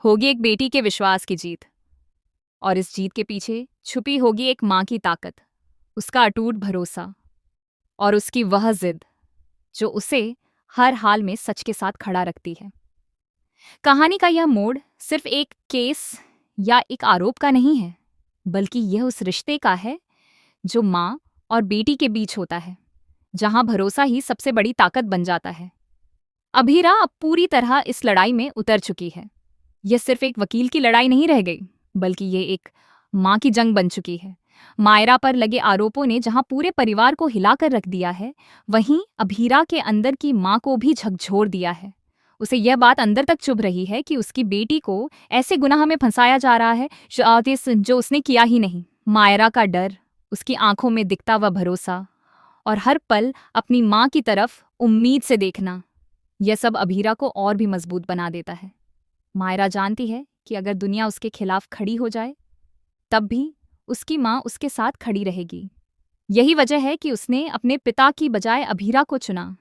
होगी एक बेटी के विश्वास की जीत। और इस जीत के पीछे छुपी होगी एक माँ की ताकत, उसका अटूट भरोसा और उसकी वह जिद जो उसे हर हाल में सच के साथ खड़ा रखती है। कहानी का यह मोड़ सिर्फ एक केस या एक आरोप का नहीं है, बल्कि यह उस रिश्ते का है जो माँ और बेटी के बीच होता है, जहां भरोसा ही सबसे बड़ी ताकत बन जाता है। अभीरा अब पूरी तरह इस लड़ाई में उतर चुकी है। यह सिर्फ एक वकील की लड़ाई नहीं रह गई, बल्कि ये एक माँ की जंग बन चुकी है। मायरा पर लगे आरोपों ने जहां पूरे परिवार को हिलाकर रख दिया है, वहीं अभीरा के अंदर की माँ को भी झकझोर दिया है। उसे यह बात अंदर तक चुभ रही है कि उसकी बेटी को ऐसे गुनाह में फंसाया जा रहा है जो उसने किया ही नहीं। मायरा का डर, उसकी आंखों में दिखता हुआ भरोसा और हर पल अपनी माँ की तरफ उम्मीद से देखना, यह सब अभीरा को और भी मजबूत बना देता है। मायरा जानती है कि अगर दुनिया उसके खिलाफ खड़ी हो जाए, तब भी उसकी माँ उसके साथ खड़ी रहेगी। यही वजह है कि उसने अपने पिता की बजाय अभीरा को चुना,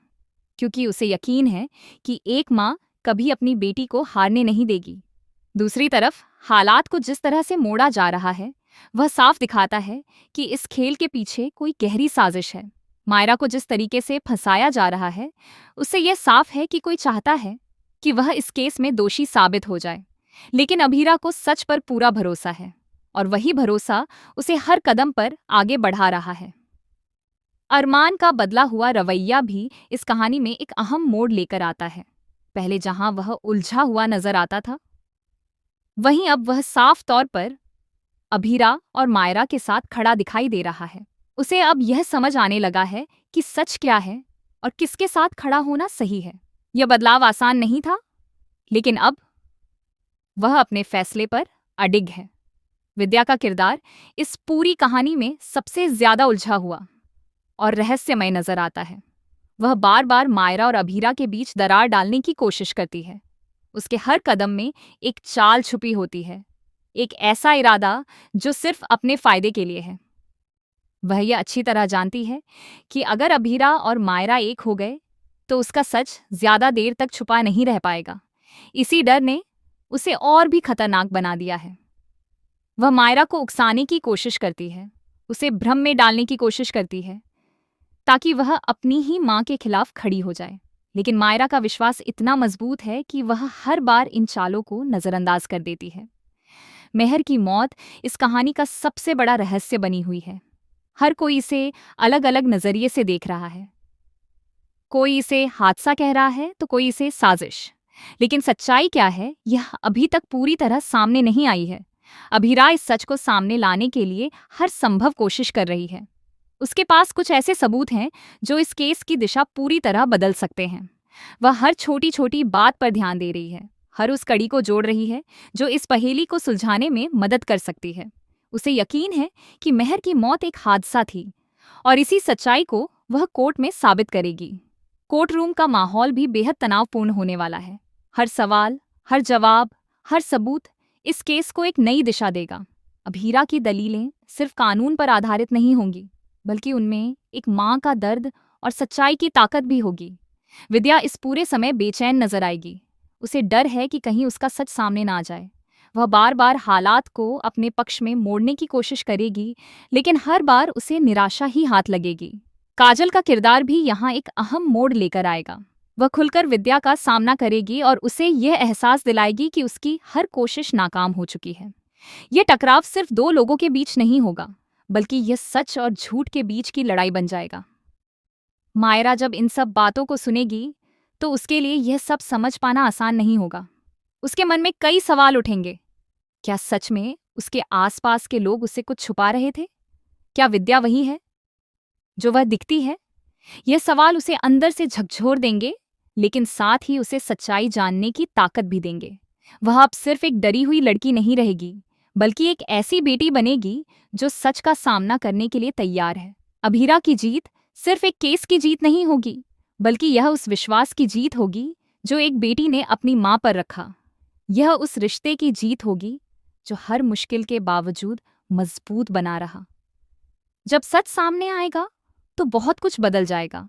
क्योंकि उसे यकीन है कि एक माँ कभी अपनी बेटी को हारने नहीं देगी। दूसरी तरफ हालात को जिस तरह से मोड़ा जा रहा है, वह साफ दिखाता है कि इस खेल के पीछे कोई गहरी साजिश है। मायरा को जिस तरीके से फंसाया जा रहा है, उससे यह साफ है कि कोई चाहता है कि वह इस केस में दोषी साबित हो जाए। लेकिन अभीरा को सच पर पूरा भरोसा है, और वही भरोसा उसे हर कदम पर आगे बढ़ा रहा है। अरमान का बदला हुआ रवैया भी इस कहानी में एक अहम मोड़ लेकर आता है। पहले जहां वह उलझा हुआ नजर आता था, वहीं अब वह साफ तौर पर अभीरा और मायरा के साथ खड़ा दिखाई दे रहा है। उसे अब यह समझ आने लगा है कि सच क्या है और किसके साथ खड़ा होना सही है। यह बदलाव आसान नहीं था, लेकिन अब वह अपने फैसले पर अडिग है। विद्या का किरदार इस पूरी कहानी में सबसे ज्यादा उलझा हुआ और रहस्यमय नजर आता है। वह बार बार मायरा और अभीरा के बीच दरार डालने की कोशिश करती है। उसके हर कदम में एक चाल छुपी होती है, एक ऐसा इरादा जो सिर्फ अपने फायदे के लिए है। वह यह अच्छी तरह जानती है कि अगर अभीरा और मायरा एक हो गए, तो उसका सच ज्यादा देर तक छुपा नहीं रह पाएगा। इसी डर ने उसे और भी खतरनाक बना दिया है। वह मायरा को उकसाने की कोशिश करती है, उसे भ्रम में डालने की कोशिश करती है, ताकि वह अपनी ही माँ के खिलाफ खड़ी हो जाए। लेकिन मायरा का विश्वास इतना मजबूत है कि वह हर बार इन चालों को नजरअंदाज कर देती है। मेहर की मौत इस कहानी का सबसे बड़ा रहस्य बनी हुई है। हर कोई इसे अलग अलग नजरिए से देख रहा है। कोई इसे हादसा कह रहा है, तो कोई इसे साजिश। लेकिन सच्चाई क्या है, यह अभी तक पूरी तरह सामने नहीं आई है। अभीरा इस सच को सामने लाने के लिए हर संभव कोशिश कर रही है। उसके पास कुछ ऐसे सबूत हैं जो इस केस की दिशा पूरी तरह बदल सकते हैं। वह हर छोटी छोटी बात पर ध्यान दे रही है, हर उस कड़ी को जोड़ रही है जो इस पहेली को सुलझाने में मदद कर सकती है। उसे यकीन है कि मेहर की मौत एक हादसा थी, और इसी सच्चाई को वह कोर्ट में साबित करेगी। कोर्ट रूम का माहौल भी बेहद तनावपूर्ण होने वाला है। हर सवाल, हर जवाब, हर सबूत इस केस को एक नई दिशा देगा। अभीरा की दलीलें सिर्फ कानून पर आधारित नहीं होंगी, बल्कि उनमें एक माँ का दर्द और सच्चाई की ताकत भी होगी। विद्या इस पूरे समय बेचैन नजर आएगी। उसे डर है कि कहीं उसका सच सामने ना आ जाए। वह बार बार हालात को अपने पक्ष में मोड़ने की कोशिश करेगी, लेकिन हर बार उसे निराशा ही हाथ लगेगी। काजल का किरदार भी यहाँ एक अहम मोड़ लेकर आएगा। वह खुलकर विद्या का सामना करेगी और उसे यह एहसास दिलाएगी कि उसकी हर कोशिश नाकाम हो चुकी है। यह टकराव सिर्फ दो लोगों के बीच नहीं होगा, बल्कि यह सच और झूठ के बीच की लड़ाई बन जाएगा। मायरा जब इन सब बातों को सुनेगी, तो उसके लिए यह सब समझ पाना आसान नहीं होगा। उसके मन में कई सवाल उठेंगे। क्या सच में उसके आसपास के लोग उससे कुछ छुपा रहे थे? क्या विद्या वही है जो वह दिखती है? यह सवाल उसे अंदर से झकझोर देंगे, लेकिन साथ ही उसे सच्चाई जानने की ताकत भी देंगे। वह अब सिर्फ एक डरी हुई लड़की नहीं रहेगी, बल्कि एक ऐसी बेटी बनेगी जो सच का सामना करने के लिए तैयार है। अभीरा की जीत सिर्फ एक केस की जीत नहीं होगी, बल्कि यह उस विश्वास की जीत होगी जो एक बेटी ने अपनी माँ पर रखा। यह उस रिश्ते की जीत होगी जो हर मुश्किल के बावजूद मजबूत बना रहा। जब सच सामने आएगा, तो बहुत कुछ बदल जाएगा।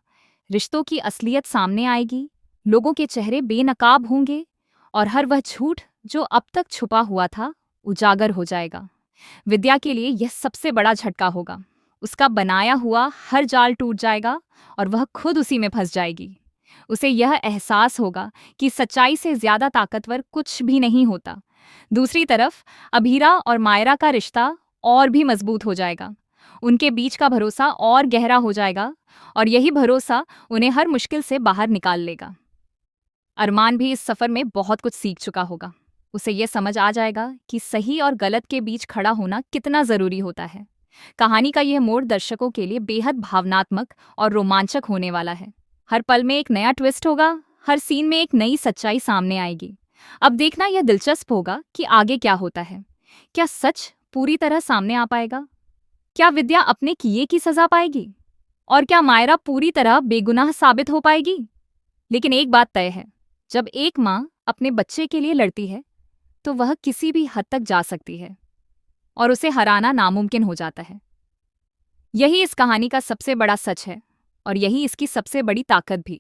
रिश्तों की असलियत सामने आएगी, लोगों के चेहरे बेनकाब होंगे और हर वह झूठ जो अब तक छुपा हुआ था उजागर हो जाएगा। विद्या के लिए यह सबसे बड़ा झटका होगा। उसका बनाया हुआ हर जाल टूट जाएगा और वह खुद उसी में फंस जाएगी। उसे यह एहसास होगा कि सच्चाई से ज्यादा ताकतवर कुछ भी नहीं होता। दूसरी तरफ अभीरा और मायरा का रिश्ता और भी मजबूत हो जाएगा। उनके बीच का भरोसा और गहरा हो जाएगा और यही भरोसा उन्हें हर मुश्किल से बाहर निकाल लेगा। अरमान भी इस सफर में बहुत कुछ सीख चुका होगा। उसे यह समझ आ जाएगा कि सही और गलत के बीच खड़ा होना कितना जरूरी होता है। कहानी का यह मोड़ दर्शकों के लिए बेहद भावनात्मक और रोमांचक होने वाला है। हर पल में एक नया ट्विस्ट होगा, हर सीन में एक नई सच्चाई सामने आएगी। अब देखना यह दिलचस्प होगा कि आगे क्या होता है। क्या सच पूरी तरह सामने आ पाएगा? क्या विद्या अपने किए की सजा पाएगी? और क्या मायरा पूरी तरह बेगुनाह साबित हो पाएगी? लेकिन एक बात तय है, जब एक माँ अपने बच्चे के लिए लड़ती है तो वह किसी भी हद तक जा सकती है और उसे हराना नामुमकिन हो जाता है। यही इस कहानी का सबसे बड़ा सच है और यही इसकी सबसे बड़ी ताकत भी।